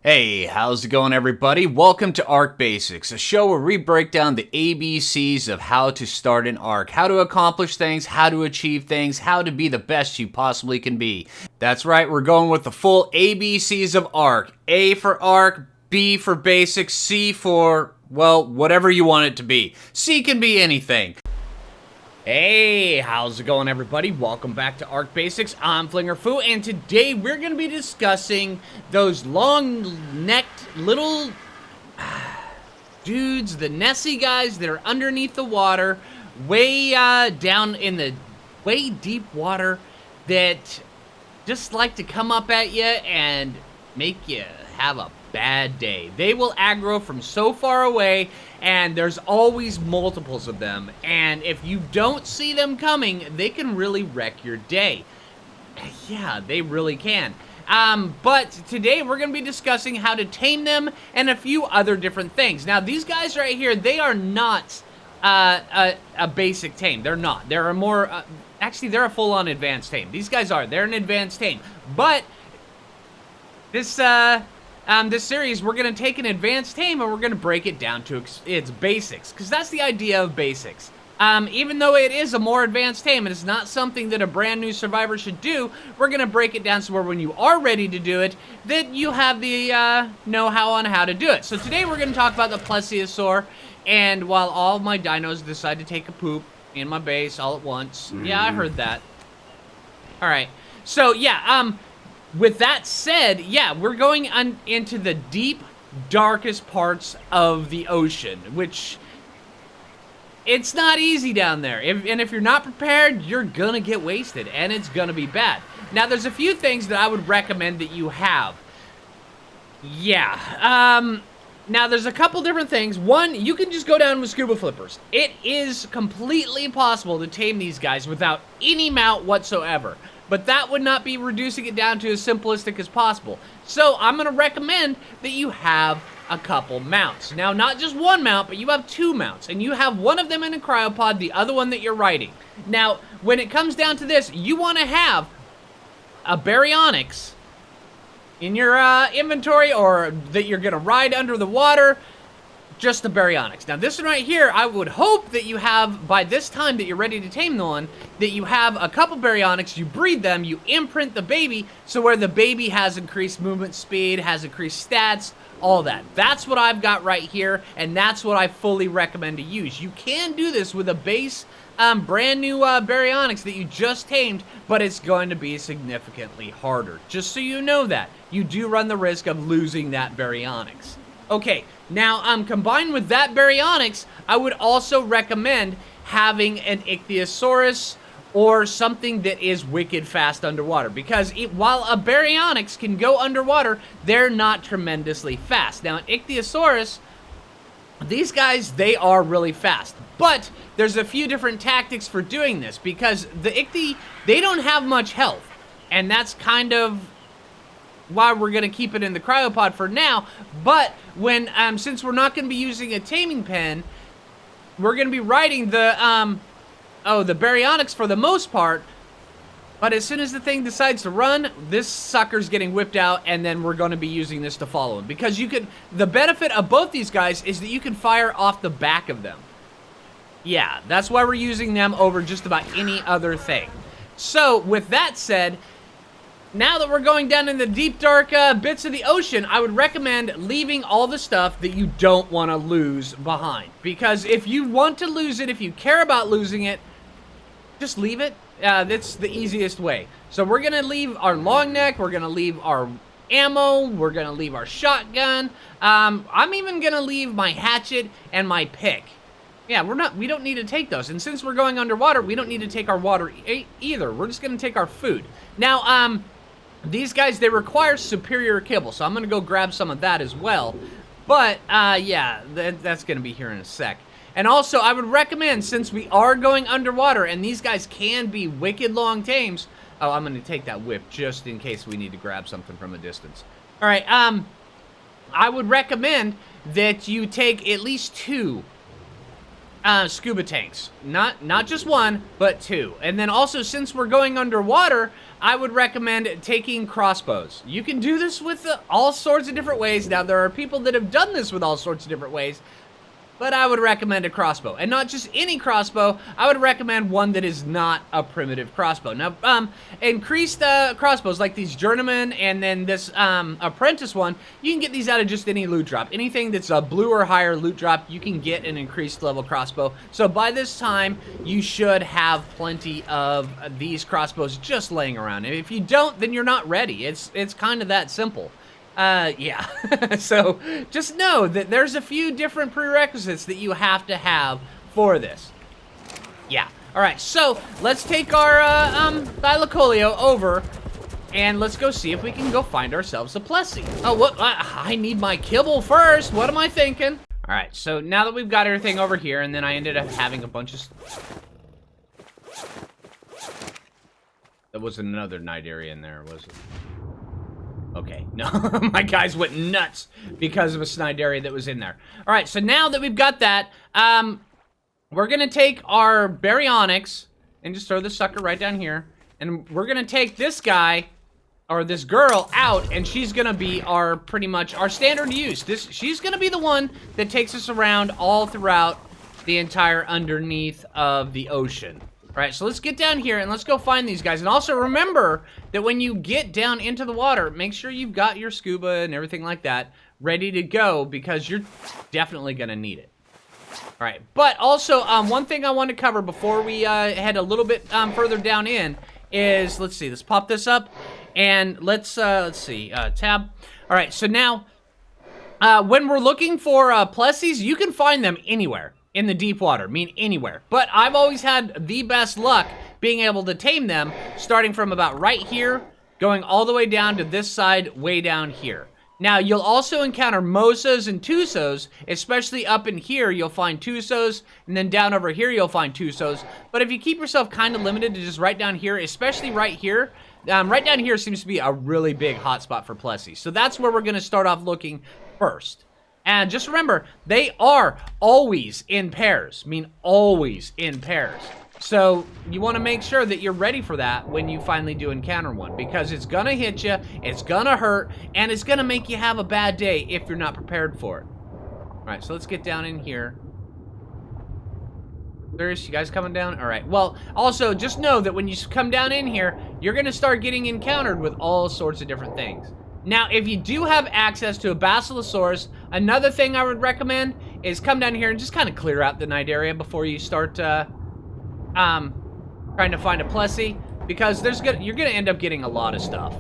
Hey, how's it going, everybody? Welcome to Arc Basics, a show where we break down the ABCs of how to start an arc, how to accomplish things, how to achieve things, how to be the best you possibly can be. That's right, we're going with the full ABCs of arc. A for arc, B for basics, C for, well, whatever you want it to be. C can be anything. Hey, how's it going, everybody? Welcome back to Arc Basics. I'm Phlinger Phoo, and today we're going to be discussing those long-necked little dudes, the Nessie guys that are underneath the water, way down in the way deep water, that just like to come up at you and make you have a bad day. They will aggro from so far away, and there's always multiples of them, and if you don't see them coming, they can really wreck your day. Yeah, they really can. But today we're going to be discussing how to tame them and a few other different things. Now, these guys right here, they are not a basic tame. They're not. They're a more, actually, they're a full-on advanced tame. These guys are. They're an advanced tame. But this series, we're going to take an advanced tame and we're going to break it down to its basics, because that's the idea of basics. Even though it is a more advanced tame and it's not something that a brand new survivor should do, we're going to break it down so where when you are ready to do it, that you have the know-how on how to do it. So today we're going to talk about the Plesiosaur, and while all my dinos decide to take a poop in my base all at once, yeah, I heard that. Alright, so yeah, with that said, yeah, we're going into the deep, darkest parts of the ocean, which, it's not easy down there. And if you're not prepared, you're gonna get wasted, and it's gonna be bad. Now, there's a few things that I would recommend that you have. Yeah, now there's a couple different things. One, you can just go down with scuba flippers. It is completely possible to tame these guys without any mount whatsoever. But that would not be reducing it down to as simplistic as possible. So I'm going to recommend that you have a couple mounts. Now, not just one mount, but you have two mounts. And you have one of them in a cryopod, the other one that you're riding. Now, when it comes down to this, you want to have a baryonyx in your inventory, or that you're going to ride under the water. Just the baryonyx. Now, this one right here, I would hope that you have, by this time that you're ready to tame the one, that you have a couple baryonyx, you breed them, you imprint the baby, so where the baby has increased movement speed, has increased stats, all that. That's what I've got right here, and that's what I fully recommend to use. You can do this with a base, brand new baryonyx that you just tamed, but it's going to be significantly harder. Just so you know that. You do run the risk of losing that baryonyx. Okay, now, combined with that baryonyx, I would also recommend having an ichthyosaurus or something that is wicked fast underwater, because while a baryonyx can go underwater, they're not tremendously fast. Now, an ichthyosaurus, these guys, they are really fast, but there's a few different tactics for doing this, because the ichthy, they don't have much health, and that's kind of why we're going to keep it in the cryopod for now. But when since we're not going to be using a taming pen, we're going to be riding the the baryonyx for the most part. But as soon as the thing decides to run, this sucker's getting whipped out, and then we're going to be using this to follow him, because you can, the benefit of both these guys is that you can fire off the back of them. Yeah, that's why we're using them over just about any other thing. So with that said, now that we're going down in the deep, dark bits of the ocean, I would recommend leaving all the stuff that you don't want to lose behind. Because if you want to lose it, if you care about losing it, just leave it. That's the easiest way. So we're going to leave our long neck, we're going to leave our ammo, we're going to leave our shotgun. I'm even going to leave my hatchet and my pick. Yeah, we don't need to take those. And since we're going underwater, we don't need to take our water either. We're just going to take our food. Now, these guys, they require superior kibble, so I'm going to go grab some of that as well. But, yeah, that's going to be here in a sec. And also, I would recommend, since we are going underwater, and these guys can be wicked long tames. Oh, I'm going to take that whip just in case we need to grab something from a distance. All right, I would recommend that you take at least two scuba tanks. Not just one, but 2. And then also, since we're going underwater, I would recommend taking crossbows. You can do this with all sorts of different ways. Now, there are people that have done this with all sorts of different ways, but I would recommend a crossbow. And not just any crossbow, I would recommend one that is not a primitive crossbow. Now, increased crossbows like these journeyman and then this apprentice one, you can get these out of just any loot drop. Anything that's a blue or higher loot drop, you can get an increased level crossbow. So by this time, you should have plenty of these crossbows just laying around. And if you don't, then you're not ready. It's kind of that simple. Yeah. So just know that there's a few different prerequisites that you have to have for this. Yeah. All right. So let's take our Thylacoleo over and let's go see if we can go find ourselves a plessy. Oh, what? I need my kibble first. What am I thinking? All right. So now that we've got everything over here, and then I ended up having a bunch of. There wasn't another night area in there, was it? Okay, no, my guys went nuts because of a Cnidaria that was in there. All right, so now that we've got that, we're going to take our Baryonyx and just throw this sucker right down here. And we're going to take this guy, or this girl, out, and she's going to be our, pretty much, our standard use. She's going to be the one that takes us around all throughout the entire underneath of the ocean. All right, so let's get down here and let's go find these guys. And also remember that when you get down into the water, make sure you've got your scuba and everything like that ready to go because you're definitely going to need it. All right, but also one thing I want to cover before we head a little bit further down in is, let's see, let's pop this up and let's see, tab. All right, so now when we're looking for plessies, you can find them anywhere. In the deep water, mean anywhere. But I've always had the best luck being able to tame them, starting from about right here, going all the way down to this side, way down here. Now, you'll also encounter Mosas and Tusos, especially up in here, you'll find Tusos, and then down over here, you'll find Tusos. But if you keep yourself kind of limited to just right down here, especially right here, right down here seems to be a really big hotspot for plessy. So that's where we're gonna start off looking first. And just remember, they are always in pairs. I mean, always in pairs. So you want to make sure that you're ready for that when you finally do encounter one. Because it's going to hit you, it's going to hurt, and it's going to make you have a bad day if you're not prepared for it. All right, so let's get down in here. There's you guys coming down? All right. Well, also, just know that when you come down in here, you're going to start getting encountered with all sorts of different things. Now, if you do have access to a Basilosaurus, another thing I would recommend is come down here and just kind of clear out the night area before you start trying to find a plessy, because you're gonna end up getting a lot of stuff.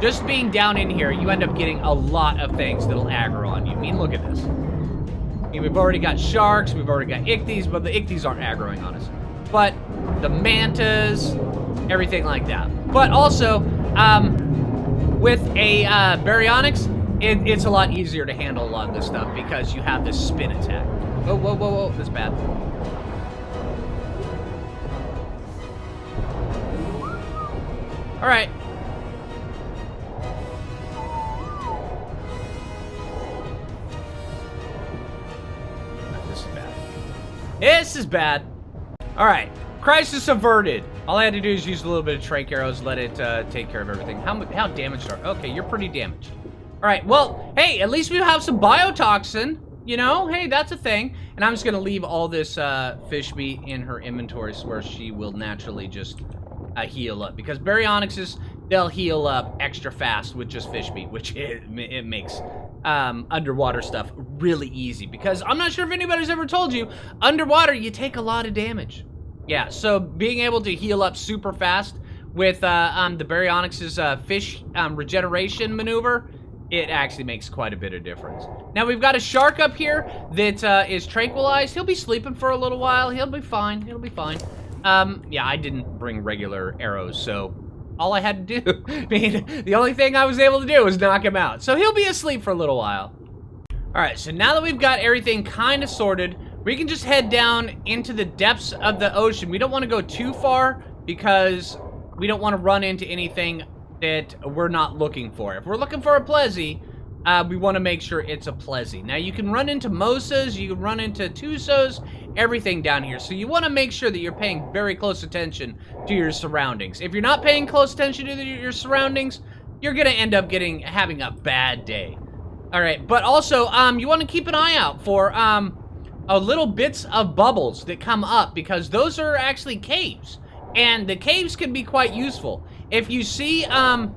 Just being down in here, you end up getting a lot of things that'll aggro on you. I mean, look at this. I mean, we've already got sharks, we've already got ichthyes, but the ichthyes aren't aggroing on us. But the mantas, everything like that. But also, with a Baryonyx, it's a lot easier to handle a lot of this stuff because you have this spin attack. Whoa, whoa, whoa, whoa, that's bad. All right. This is bad. This is bad. All right. Crisis averted. All I had to do is use a little bit of trach arrows, let it take care of everything. How damaged are? Okay, you're pretty damaged. All right, well, hey, at least we have some biotoxin. You know, hey, that's a thing. And I'm just gonna leave all this fish meat in her inventory where she will naturally just heal up. Because Baryonyxes, they'll heal up extra fast with just fish meat, which it makes underwater stuff really easy. Because I'm not sure if anybody's ever told you, underwater you take a lot of damage. Yeah, so being able to heal up super fast with the Baryonyx's fish regeneration maneuver, it actually makes quite a bit of difference. Now, we've got a shark up here that is tranquilized. He'll be sleeping for a little while. He'll be fine. He'll be fine. Yeah, I didn't bring regular arrows, so all I had to do, I mean, the only thing I was able to do was knock him out. So he'll be asleep for a little while. All right, so now that we've got everything kind of sorted, we can just head down into the depths of the ocean. We don't want to go too far because we don't want to run into anything that we're not looking for. If we're looking for a plessy, we want to make sure it's a plessy. Now, you can run into Mosas, you can run into Tusos, everything down here. So you want to make sure that you're paying very close attention to your surroundings. If you're not paying close attention to your surroundings, you're going to end up having a bad day. All right, but also, you want to keep an eye out for little bits of bubbles that come up, because those are actually caves, and the caves can be quite useful. If you see a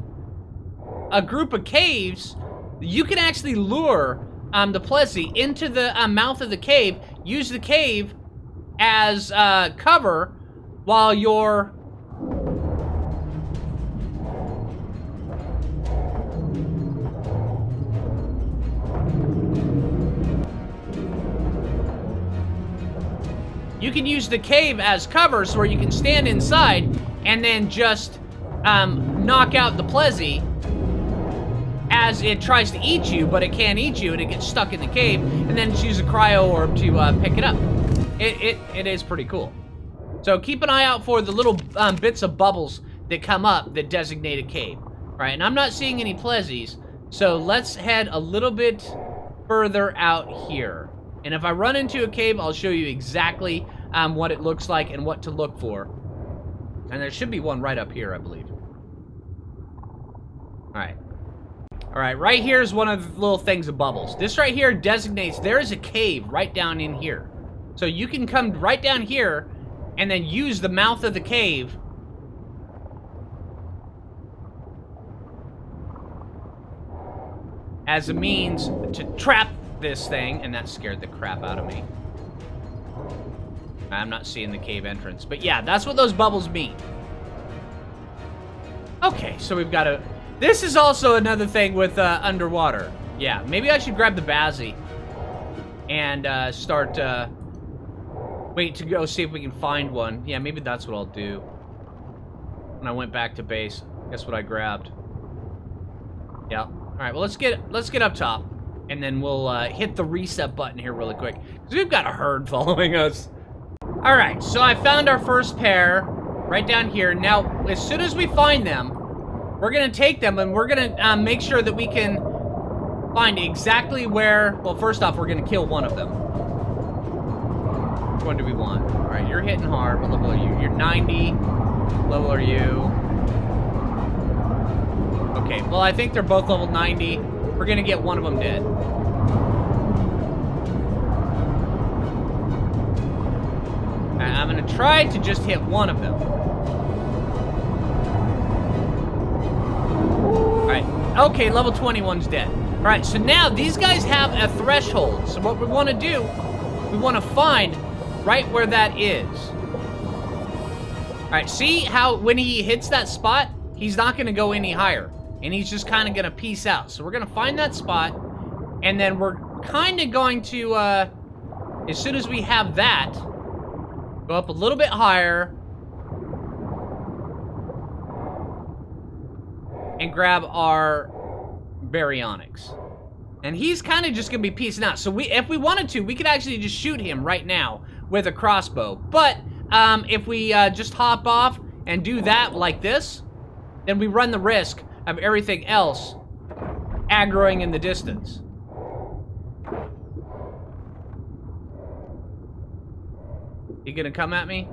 group of caves, you can actually lure the plessy into the mouth of the cave, use the cave as cover while you're you can use the cave as cover, so where you can stand inside and then just knock out the plessy as it tries to eat you, but it can't eat you and it gets stuck in the cave, and then just use a cryo orb to pick it up. It is pretty cool. So keep an eye out for the little bits of bubbles that come up that designate a cave. All right, and I'm not seeing any plessies, so let's head a little bit further out here. And if I run into a cave, I'll show you exactly what it looks like and what to look for. And there should be one right up here, I believe. Alright. Alright, right here is one of the little things of bubbles. This right here designates there is a cave right down in here. So you can come right down here and then use the mouth of the cave as a means to trap this thing, and that scared the crap out of me. I'm not seeing the cave entrance, but yeah, that's what those bubbles mean. Okay, so we've got this is also another thing with underwater. Yeah, maybe I should grab the Bazzy and start wait to go see if we can find one. Yeah, maybe that's what I'll do. When I went back to base, guess what I grabbed? Yeah. All right, well, let's get up top. And then we'll hit the reset button here really quick, because we've got a herd following us. All right, so I found our first pair right down here. Now, as soon as we find them, we're going to take them, and we're going to make sure that we can find exactly where... Well, first off, we're going to kill one of them. Which one do we want? All right, you're hitting hard. What level are you? You're 90. What level are you? Okay, well, I think they're both level 90. We're gonna get one of them dead. I'm gonna try to just hit one of them. Alright, okay, level 21's dead. Alright, so now these guys have a threshold. So what we wanna do, we wanna find right where that is. Alright, see how when he hits that spot, he's not gonna go any higher. And he's just kind of going to peace out. So we're going to find that spot. And then we're kind of going to, as soon as we have that, go up a little bit higher. And grab our baryonyx. And he's kind of just going to be peacing out. So if we wanted to, we could actually just shoot him right now with a crossbow. But if we just hop off and do that like this, then we run the risk of everything else aggroing in the distance. You gonna come at me?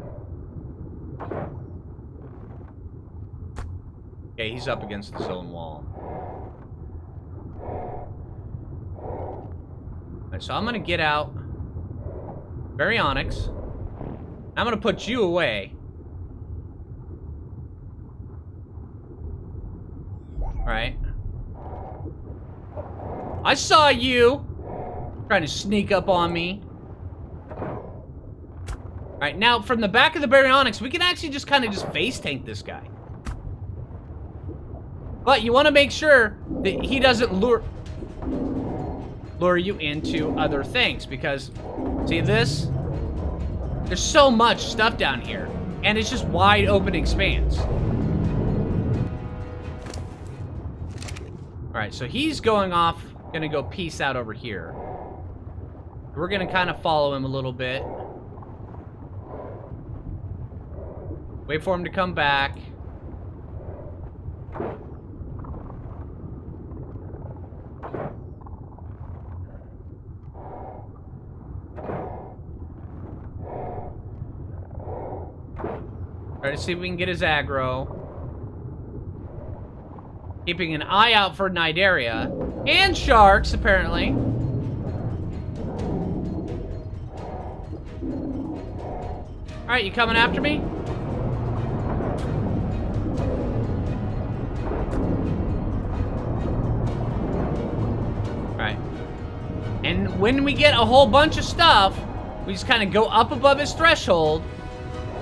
Okay, he's up against the zone wall. Alright, so I'm gonna get out baryonyx. I'm gonna put you away. Alright. I saw you trying to sneak up on me. Alright, now from the back of the baryonyx, we can actually just kind of just face tank this guy. But you want to make sure that he doesn't lure you into other things, because see this? There's so much stuff down here, and it's just wide open expanse. Alright, so he's going off, gonna go peace out over here. We're gonna kind of follow him a little bit. Wait for him to come back. Try to see if we can get his aggro. Keeping an eye out for Nidaria. And sharks, apparently. Alright, you coming after me? Alright. And when we get a whole bunch of stuff, we just kind of go up above his threshold,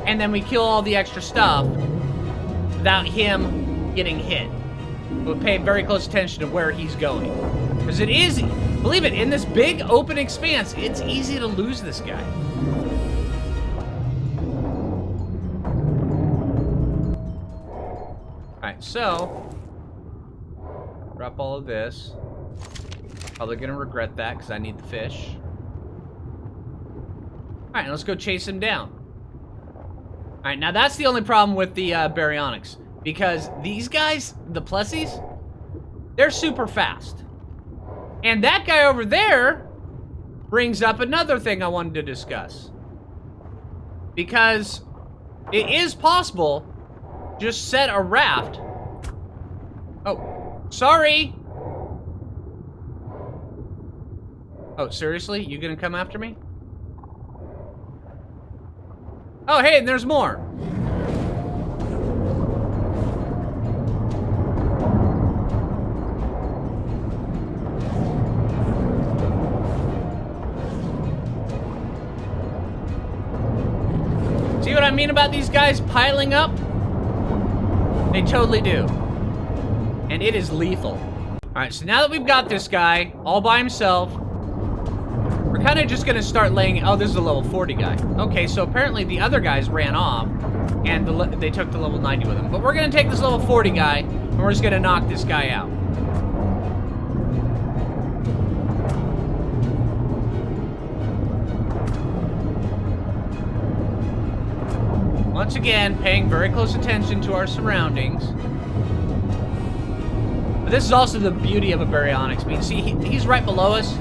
and then we kill all the extra stuff without him getting hit. We'll pay very close attention to where he's going. Because it is, believe it, in this big open expanse, it's easy to lose this guy. Alright, so drop all of this. Probably gonna regret that because I need the fish. Alright, let's go chase him down. Alright, now that's the only problem with the baryonyx. Because these guys, the plessies, they're super fast. And that guy over there brings up another thing I wanted to discuss. Because it is possible, just set a raft. Oh, sorry. Oh, seriously? You gonna come after me? Oh, hey, and there's more. See what I mean about these guys piling up? They totally do. And it is lethal. Alright, so now that we've got this guy all by himself, we're kind of just going to start laying... Oh, this is a level 40 guy. Okay, so apparently the other guys ran off, and they took the level 90 with them. But we're going to take this level 40 guy, and we're just going to knock this guy out. Once again, paying very close attention to our surroundings. But this is also the beauty of a baryonyx. I mean, see, he's right below us,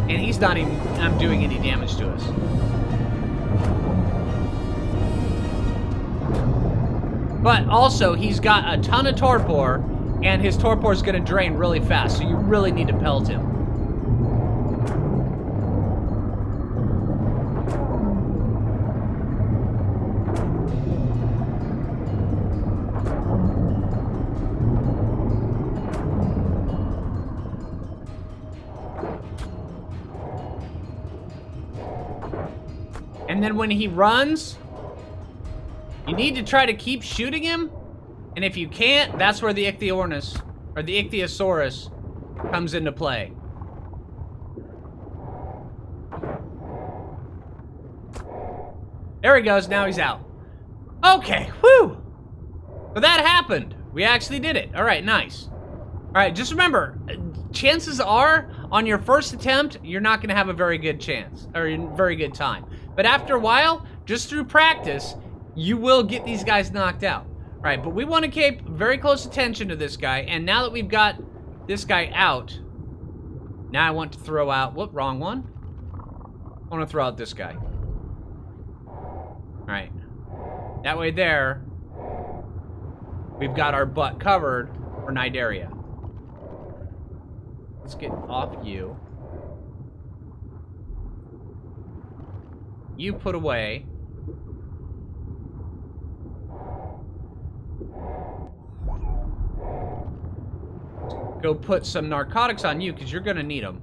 and he's not even doing any damage to us. But also, he's got a ton of torpor, and his torpor is going to drain really fast, so you really need to pelt him. And then when he runs, you need to try to keep shooting him. And if you can't, that's where the Ichthyornis, or the Ichthyosaurus, comes into play. There he goes, now he's out. Okay, whew! So that happened. We actually did it. Alright, nice. Alright, just remember, chances are, on your first attempt, you're not going to have a very good chance, or a very good time. But after a while, just through practice, you will get these guys knocked out. All right, but we want to keep very close attention to this guy, and now that we've got this guy out, now I want to throw out, whoop, wrong one. I want to throw out this guy. All right, that way there, we've got our butt covered for Nidaria. Let's get off you. You put away. Go put some narcotics on you, because you're going to need them.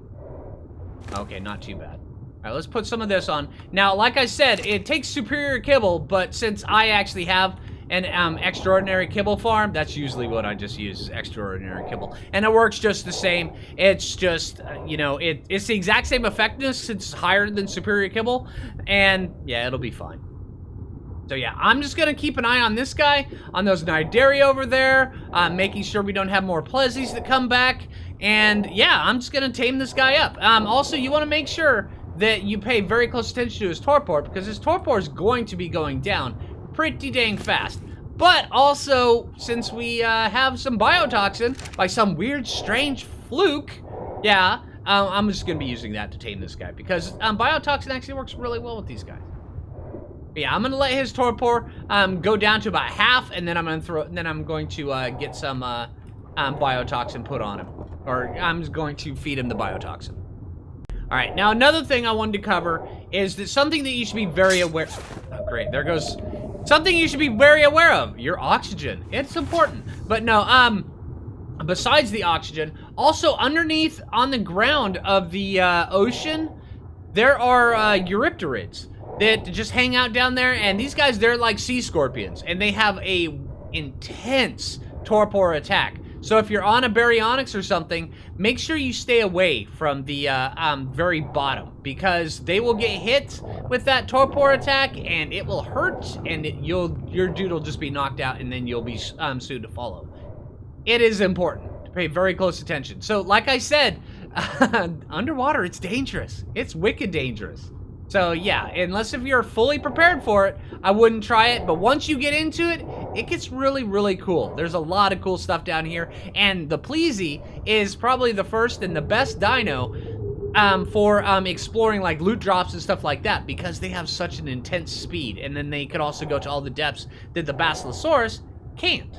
Okay, not too bad. All right, let's put some of this on. Now, like I said, it takes superior kibble, but since I actually have an extraordinary kibble farm, that's usually what I just use, is extraordinary kibble. And it works just the same. It's just, you know, it's the exact same effectiveness since it's higher than superior kibble. And, yeah, it'll be fine. So, yeah, I'm just going to keep an eye on this guy, on those Nidaria over there, making sure we don't have more plessies that come back. And, yeah, I'm just going to tame this guy up. Also, you want to make sure that you pay very close attention to his torpor, because his torpor is going to be going down pretty dang fast. But also, since we have some biotoxin by some weird, strange fluke, yeah, I'm just going to be using that to tame this guy, because biotoxin actually works really well with these guys. But yeah, I'm gonna let his torpor go down to about half, and then I'm going to get some biotoxin put on him, or I'm just going to feed him the biotoxin. All right, now another thing I wanted to cover is that something that you should be very aware. Oh, great, there goes something you should be very aware of. Your oxygen, it's important. But no, besides the oxygen, also underneath on the ground of the ocean, there are eurypterids that just hang out down there, and these guys, they're like sea scorpions, and they have a intense torpor attack. So if you're on a baryonyx or something, make sure you stay away from the very bottom, because they will get hit with that torpor attack, and it will hurt, and your dude will just be knocked out, and then you'll be soon to follow. It is important to pay very close attention. So like I said, underwater, it's dangerous. It's wicked dangerous. So yeah, unless if you're fully prepared for it, I wouldn't try it. But once you get into it, it gets really, really cool. There's a lot of cool stuff down here. And the Plessy is probably the first and the best dino for exploring like loot drops and stuff like that, because they have such an intense speed. And then they could also go to all the depths that the Basilosaurus can't.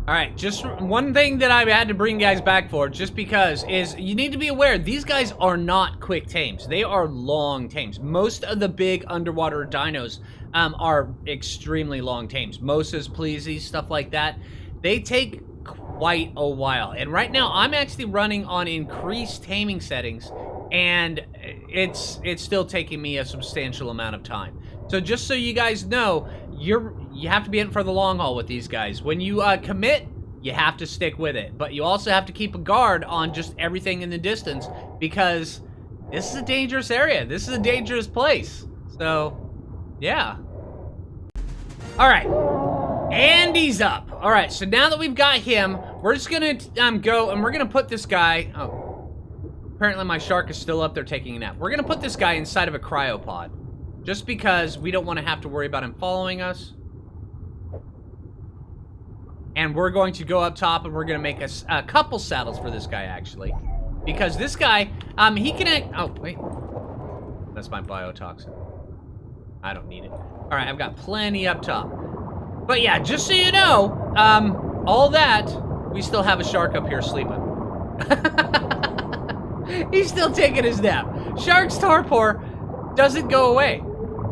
All right, just one thing that I had to bring guys back for, just because, is you need to be aware, these guys are not quick tames. They are long tames. Most of the big underwater dinos are extremely long tames. Mosas, Plessies, stuff like that. They take quite a while. And right now, I'm actually running on increased taming settings, and it's still taking me a substantial amount of time. So just so you guys know, you have to be in for the long haul with these guys. When you commit, you have to stick with it. But you also have to keep a guard on just everything in the distance, because this is a dangerous area. This is a dangerous place. So, yeah. All right. And he's up. All right, so now that we've got him, we're just going to go, and we're going to put this guy... Oh, apparently my shark is still up there taking a nap. We're going to put this guy inside of a cryopod, just because we don't want to have to worry about him following us. And we're going to go up top, and we're going to make a couple saddles for this guy, actually. Because this guy, he can act... Oh, wait. That's my biotoxin. I don't need it. All right, I've got plenty up top. But yeah, just so you know, all that, we still have a shark up here sleeping. He's still taking his nap. Shark's torpor doesn't go away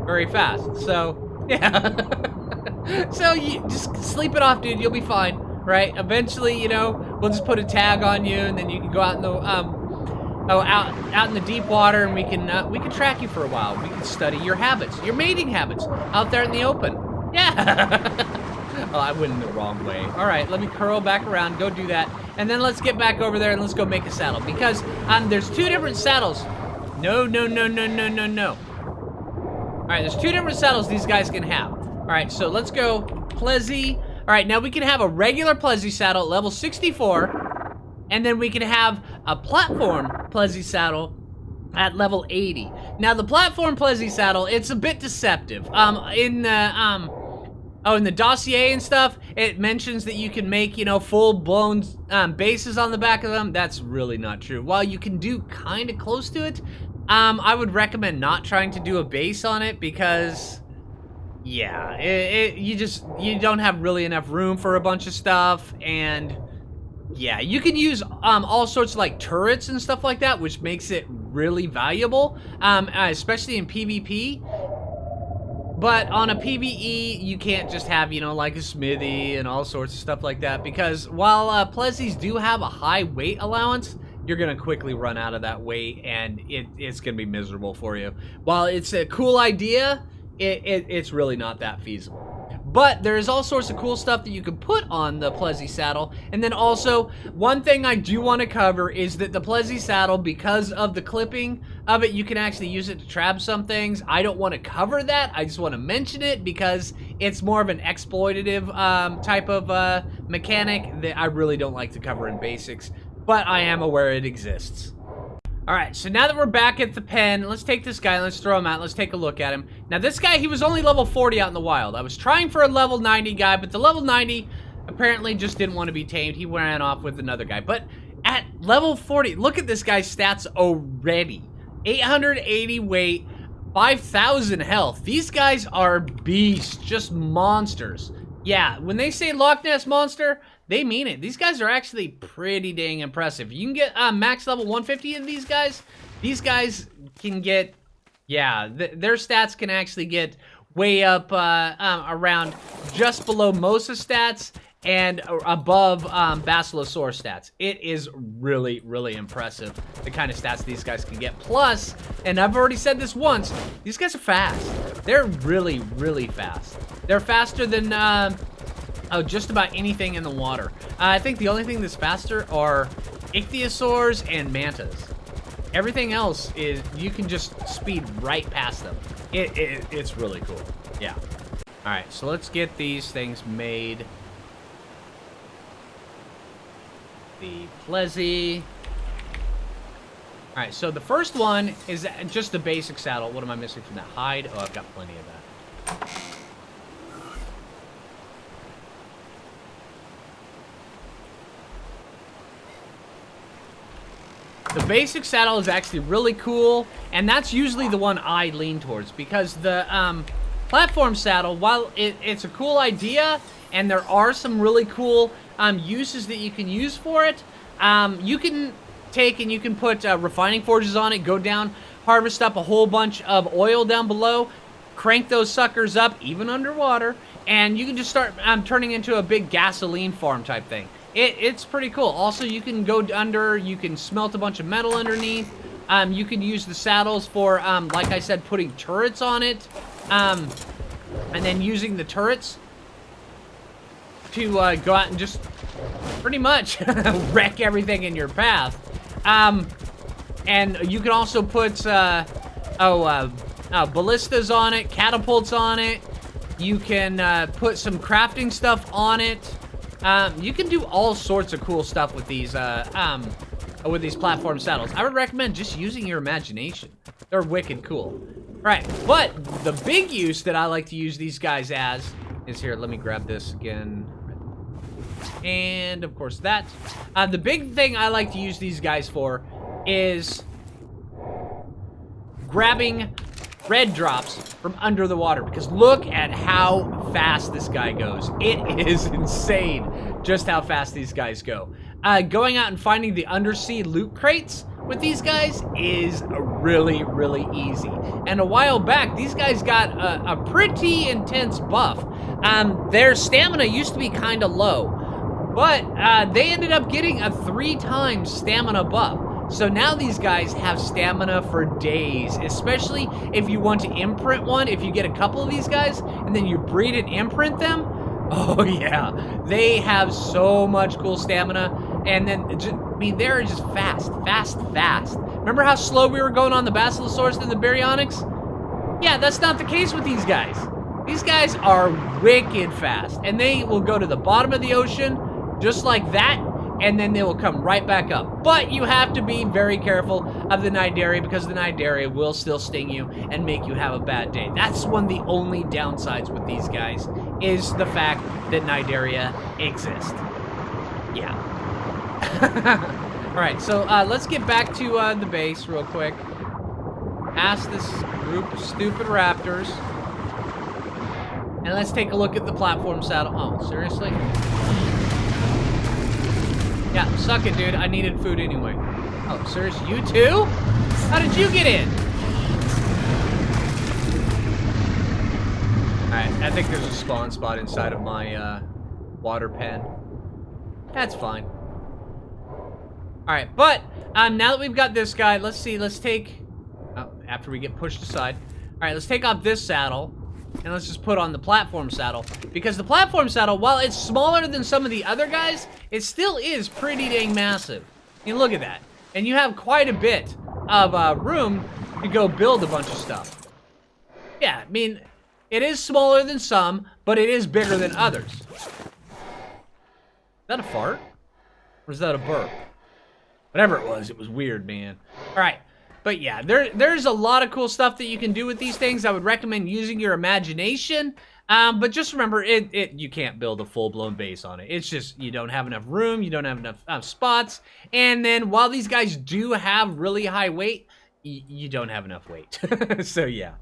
very fast, so yeah. So you just sleep it off, dude. You'll be fine, right? Eventually, you know, we'll just put a tag on you, and then you can go out in the out in the deep water, and we can track you for a while. We can study your habits, your mating habits, out there in the open. Yeah. Oh, I went in the wrong way. All right, let me curl back around, go do that, and then let's get back over there and let's go make a saddle, because there's two different saddles. No. All right, there's two different saddles these guys can have. All right, so let's go Plessy. All right, now we can have a regular Plessy saddle at level 64, and then we can have a platform Plessy saddle at level 80. Now, the platform Plessy saddle, it's a bit deceptive. In the dossier and stuff, it mentions that you can make, you know, full-blown bases on the back of them. That's really not true. While you can do kind of close to it, I would recommend not trying to do a base on it, because, yeah, you don't have really enough room for a bunch of stuff, and yeah, you can use all sorts of like turrets and stuff like that, which makes it really valuable, especially in PvP. But on a PvE, you can't just have, you know, like a smithy and all sorts of stuff like that, because while Plessies do have a high weight allowance, you're going to quickly run out of that weight, and it's going to be miserable for you. While it's a cool idea, it's really not that feasible. But there is all sorts of cool stuff that you can put on the Plessy saddle. And then also, one thing I do want to cover is that the Plessy saddle, because of the clipping of it, you can actually use it to trap some things. I don't want to cover that. I just want to mention it because it's more of an exploitative type of mechanic that I really don't like to cover in basics. But I am aware it exists. Alright, so now that we're back at the pen, let's take this guy, let's throw him out, let's take a look at him. Now this guy, he was only level 40 out in the wild. I was trying for a level 90 guy, but the level 90 apparently just didn't want to be tamed. He ran off with another guy. But at level 40, look at this guy's stats already. 880 weight, 5,000 health. These guys are beasts, just monsters. Yeah, when they say Loch Ness Monster, they mean it. These guys are actually pretty dang impressive. You can get max level 150 in these guys can get, yeah, their stats can actually get way up around just below Mosa's stats and above Plesiosaur stats. It is really, really impressive, the kind of stats these guys can get. Plus, and I've already said this once, these guys are fast. They're really, really fast. They're faster than just about anything in the water. I think the only thing that's faster are ichthyosaurs and mantas. Everything else is, you can just speed right past them. It's really cool. Yeah. All right, so let's get these things made. The plessy. All right, so the first one is just the basic saddle. What am I missing from that? Hide. Oh, I've got plenty of that. The basic saddle is actually really cool, and that's usually the one I lean towards, because the platform saddle, while it's a cool idea, and there are some really cool uses that you can use for it, you can take and you can put refining forges on it, go down, harvest up a whole bunch of oil down below, crank those suckers up, even underwater, and you can just start turning into a big gasoline farm type thing. It's pretty cool. Also, you can go under, you can smelt a bunch of metal underneath. You can use the saddles for, like I said, putting turrets on it. And then using the turrets to go out and just pretty much wreck everything in your path. And you can also put ballistas on it, catapults on it. You can put some crafting stuff on it. You can do all sorts of cool stuff with these platform saddles. I would recommend just using your imagination. They're wicked cool. Right, but the big use that I like to use these guys as is here. Let me grab this again. And of course that. The big thing I like to use these guys for is grabbing red drops from under the water, because look at how fast this guy goes. It is insane just how fast these guys go. Going out and finding the undersea loot crates with these guys is really, really easy. And a while back, these guys got a pretty intense buff. Their stamina used to be kind of low, but they ended up getting a 3 times stamina buff. So now these guys have stamina for days, especially if you want to imprint one. If you get a couple of these guys and then you breed and imprint them, oh yeah, they have so much cool stamina. And then, I mean, they're just fast. Remember how slow we were going on the Basilosaurus and the Baryonyx? Yeah, that's not the case with these guys. These guys are wicked fast, and they will go to the bottom of the ocean just like that, and then they will come right back up. But you have to be very careful of the Cnidaria, because the Cnidaria will still sting you and make you have a bad day. That's one of the only downsides with these guys, is the fact that Cnidaria exist. Yeah. Alright, so let's get back to the base real quick. Past this group of stupid raptors. And let's take a look at the platform saddle. Oh, seriously? Yeah, suck it, dude. I needed food anyway. Oh, serious? You too? How did you get in? Alright, I think there's a spawn spot inside of my water pen. That's fine. Alright, but now that we've got this guy, let's see, let's take... Oh, after we get pushed aside. Alright, let's take off this saddle. And let's just put on the platform saddle. Because the platform saddle, while it's smaller than some of the other guys, it still is pretty dang massive. I mean, look at that. And you have quite a bit of room to go build a bunch of stuff. Yeah, I mean, it is smaller than some, but it is bigger than others. Is that a fart? Or is that a burp? Whatever it was weird, man. All right. But yeah, there's a lot of cool stuff that you can do with these things. I would recommend using your imagination. But just remember, you can't build a full-blown base on it. It's just, you don't have enough room, you don't have enough spots. And then while these guys do have really high weight, you don't have enough weight. So yeah.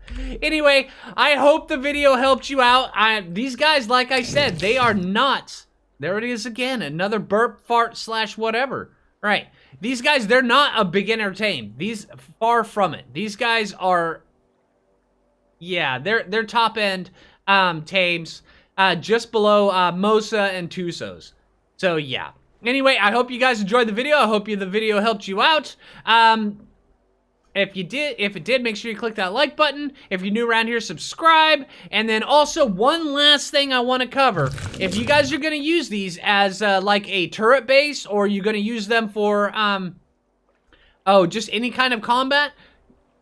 Anyway, I hope the video helped you out. These guys, like I said, they are not. There it is again, another burp, fart, / whatever. Right. These guys, they're not a beginner tame. These, far from it. These guys are, yeah, they're top end tames, just below Mosa and Tusos. So yeah. Anyway, I hope you guys enjoyed the video. I hope the video helped you out. If it did, make sure you click that like button. If you're new around here, subscribe. And then also, one last thing I want to cover. If you guys are going to use these as like a turret base, or you're going to use them for, just any kind of combat,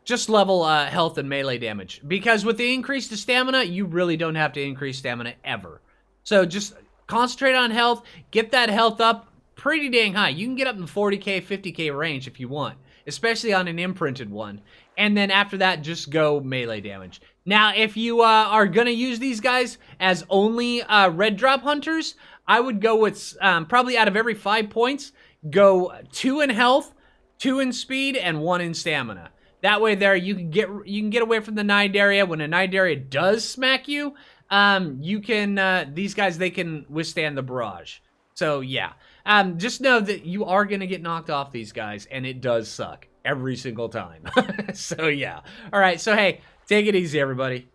just level health and melee damage. Because with the increase to stamina, you really don't have to increase stamina ever. So just concentrate on health, get that health up pretty dang high. You can get up in the 40k, 50k range if you want, especially on an imprinted one. And then after that, just go melee damage. Now, if you are going to use these guys as only red drop hunters, I would go with, probably out of every 5 points, go 2 in health, 2 in speed, and 1 in stamina. That way there, you can get away from the Nidaria. When a Nidaria does smack you, these guys, they can withstand the barrage. So yeah, just know that you are going to get knocked off these guys, and it does suck every single time. So yeah. All right, so hey, take it easy, everybody.